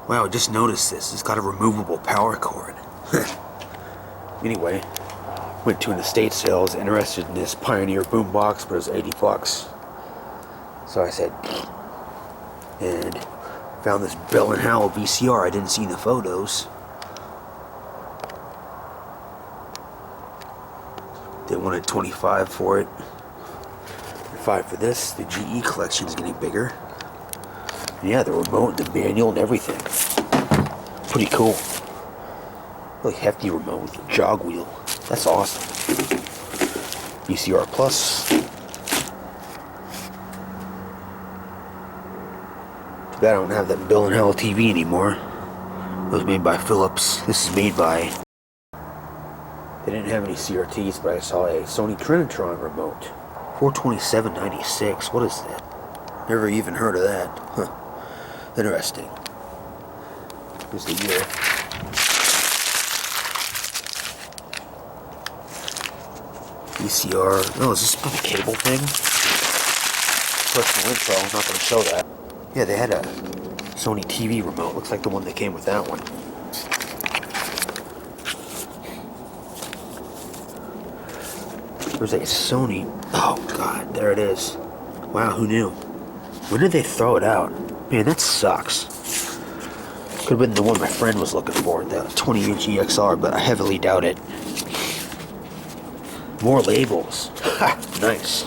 Wow, I just noticed this. It's got a removable power cord. Anyway, went to an estate sale. I was interested in this Pioneer boombox, but it was $80. So I said, and found this Bell & Howell VCR. I didn't see the photos. They wanted $25 for it. $5 for this. The GE collection is getting bigger. Yeah, the remote, the manual, and everything. Pretty cool. Really hefty remote with a jog wheel. That's awesome. VCR Plus. Too bad I don't have that Bell & Howell TV anymore. It was made by Philips. This is made by... They didn't have any CRTs, but I saw a Sony Trinitron remote. $427.96. What is that? Never even heard of that. Huh. Interesting. Here's the year. VCR. Oh, is this a cable thing? Personal info. I'm not going to show that. Yeah, they had a Sony TV remote. Looks like the one that came with that one. There's a Sony. Oh, God. There it is. Wow, who knew? When did they throw it out? Man, that sucks. Could have been the one my friend was looking for, the 20-inch EXR, but I heavily doubt it. More labels. Ha! Nice.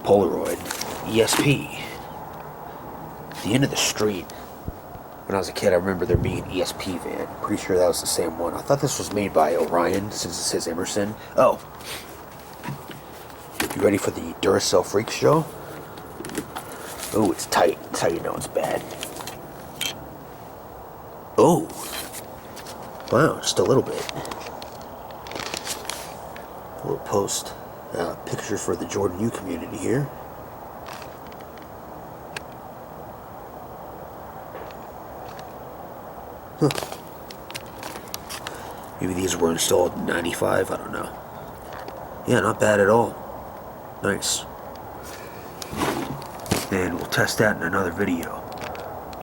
Polaroid. ESP. The end of the street. When I was a kid, I remember there being an ESP van. Pretty sure that was the same one. I thought this was made by Orion, since it says Emerson. Oh. You ready for the Duracell Freak Show? Oh, it's tight. That's how you know it's bad. Oh. Wow, just a little bit. We'll post a picture for the Jordan U community here. Huh. Maybe these were installed in '95, I don't know. Yeah, not bad at all. Nice. And we'll test that in another video.